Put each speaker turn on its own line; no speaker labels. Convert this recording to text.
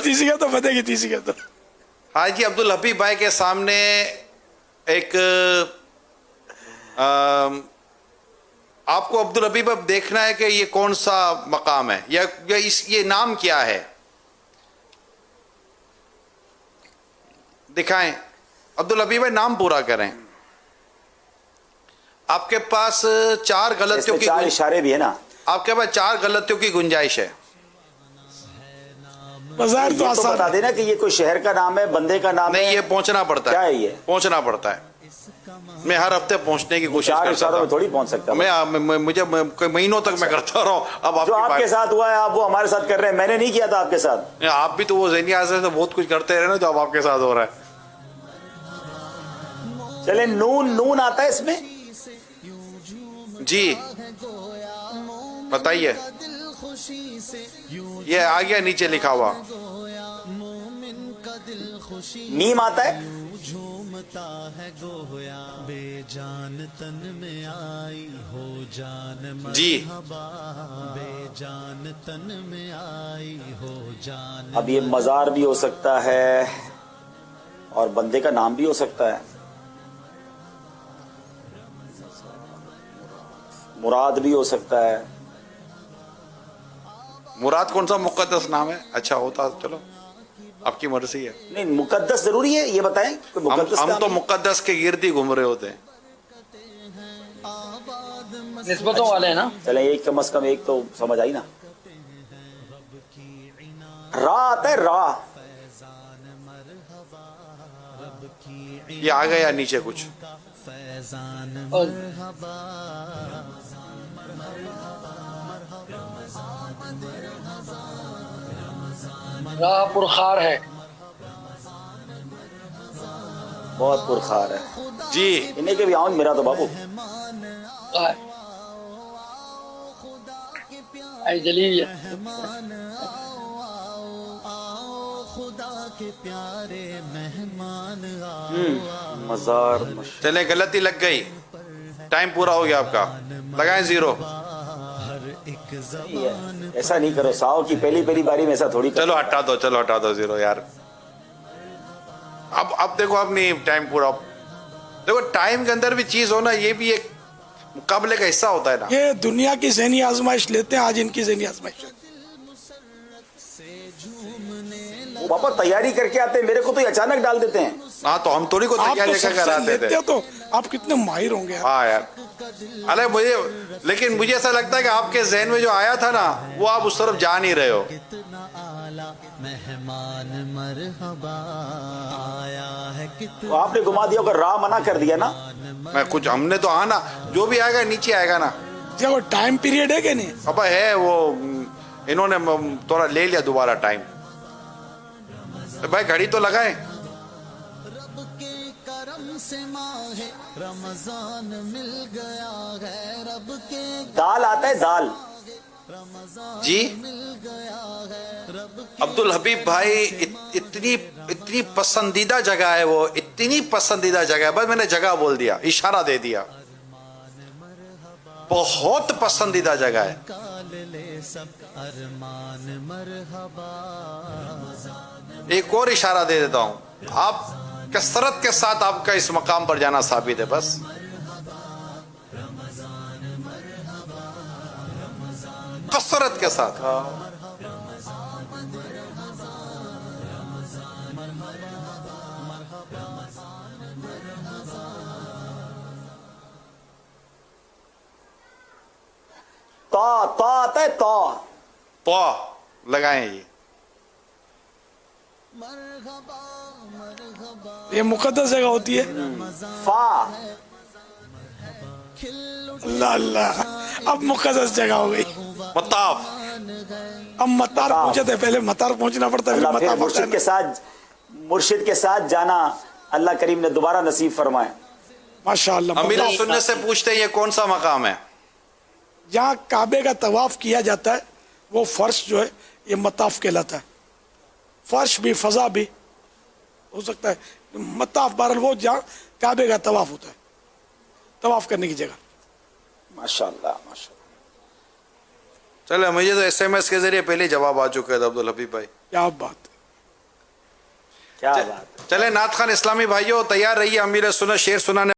تیسری کا تو فتح کی تیسری کا تو
حاجی عبدالحبیب بھائی کے سامنے ایک آپ کو عبدالحبیب اب دیکھنا ہے کہ یہ کون سا مقام ہے یا یہ نام کیا ہے. دکھائیں عبدالحبیب بھائی, نام پورا کریں. آپ کے پاس 4 غلطیوں کی
4 اشارے بھی ہے نا,
آپ کے پاس 4 غلطیوں کی گنجائش ہے.
بظاہر تو
یہ تو
آسان
بتا دینا کہ یہ کوئی شہر کا نام ہے, بندے کا نام ہے.
نہیں, یہ پہنچنا پڑتا
کیا
ہے,
ہے یہ؟
پہنچنا پڑتا ہے. میں ہر ہفتے پہنچنے کی کوشش
4
کرتا
اشاروں میں
تھا.
تھوڑی پہنچ سکتا.
مجھے مہینوں تک میں کرتا رہا ہوں. اب
جو آپ کے ساتھ ہوا ہے آپ وہ ہمارے ساتھ کر رہے ہیں, میں نے نہیں کیا تھا آپ کے ساتھ.
آپ بھی تو وہ ذہنی حاضر سے بہت کچھ کرتے رہے نا جو اب آپ کے ساتھ ہو رہا ہے.
چلے نون آتا ہے اس میں.
جی بتائیے, یہ آ گیا نیچے لکھا ہوا.
میم آتا ہے.
جی
اب یہ مزار بھی ہو سکتا ہے اور بندے کا نام بھی ہو سکتا ہے, مراد بھی ہو سکتا ہے.
مراد کون سا مقدس نام ہے؟ اچھا ہوتا, چلو آپ کی مرضی ہے.
نہیں مقدس ضروری ہے, یہ بتائیں کہ مقدس
ہم
نام
تو
ہے؟
مقدس کے گرد ہی گھوم رہے ہوتے ہیں.
نسبتوں والے ہیں نا.
چلیں ایک کم از کم ایک تو سمجھ آئی نا. راہ آتا ہے, راہ.
یہ آ گیا نیچے کچھ.
راہ پرخار ہے.
بہت پرخار ہے.
جی
انہیں کے بھی آؤں میرا تو بابو.
اے جلیل
مزار
چلے, غلطی لگ گئی, ٹائم پورا ہو گیا آپ کا, لگائیں 0.
ایسا نہیں کرو, ساؤ کی پہلی باری میں ایسا تھوڑی کرو.
چلو ہٹا دو, چلو ہٹا دو 0 یار. اب دیکھو, اب نہیں ٹائم پورا. دیکھو ٹائم کے اندر بھی چیز ہونا, یہ بھی ایک مقابلے کا حصہ ہوتا ہے نا.
یہ دنیا کی ذہنی آزمائش لیتے ہیں, آج ان کی ذہنی آزمائش ہے.
وہ پاپا تیاری کر کے آتے ہیں, میرے کو تو یہ اچانک ڈال دیتے ہیں.
ہاں تو ہم تھوڑی کو
آپ
تیاری
تو سب
کر
سے
آتے
لیتے
تھے.
ہو تو آپ کتنے ماہر ہوں گے یار.
ہاں یار, ارے لیکن مجھے ایسا لگتا ہے کہ آپ کے ذہن میں جو آیا تھا نا, وہ آپ اس طرف جا نہیں رہے ہو.
تو آپ نے گھما دیا, راہ منع کر دیا نا.
میں کچھ, ہم نے تو آنا, جو بھی آئے گا نیچے آئے گا نا.
کیا وہ ٹائم پیریڈ ہے کہ نہیں؟
ابا ہے وہ, انہوں نے تھوڑا لے لیا دوبارہ ٹائم. بھائی گھڑی تو لگائیں.
دال آتا ہے, دال.
جی عبدالحبیب بھائی, اتنی پسندیدہ جگہ ہے وہ, اتنی پسندیدہ جگہ ہے, بس میں نے جگہ بول دیا, اشارہ دے دیا. بہت پسندیدہ جگہ ہے. ایک اور اشارہ دے دیتا ہوں, آپ کثرت کے ساتھ آپ کا اس مقام پر جانا ثابت ہے. بس کثرت کے ساتھ.
تا آتا ہے,
تو لگائیں.
یہ مقدس جگہ ہوتی ہے.
فا.
اللہ اللہ, اب مقدس جگہ ہو گئی.
مطاف.
اب مطار پہنچے تھے, پہلے مطار پہنچنا پڑتا ہے,
اللہ پھر
مطاف
مرشد کے ساتھ جانا اللہ کریم نے دوبارہ نصیب فرمائے.
ماشاء اللہ.
امیر سنت سے پوچھتے ہیں یہ کون سا مقام ہے؟
جہاں کعبے کا طواف کیا جاتا ہے وہ فرش جو ہے یہ مطاف کہلاتا ہے. فرش بھی, فضا بھی ہو سکتا ہے. مطاف بہرحال وہ جہاں کعبے کا طواف ہوتا ہے, طواف کرنے کی جگہ.
ماشاءاللہ ماشاءاللہ.
چلے, مجھے تو SMS کے ذریعے پہلے جواب آ چکے تھے عبدالحبیب بھائی.
کیا بات.
کیا بات ہے.
چلے نعت خان اسلامی بھائیوں تیار رہیے امیر سنت شعر سنانے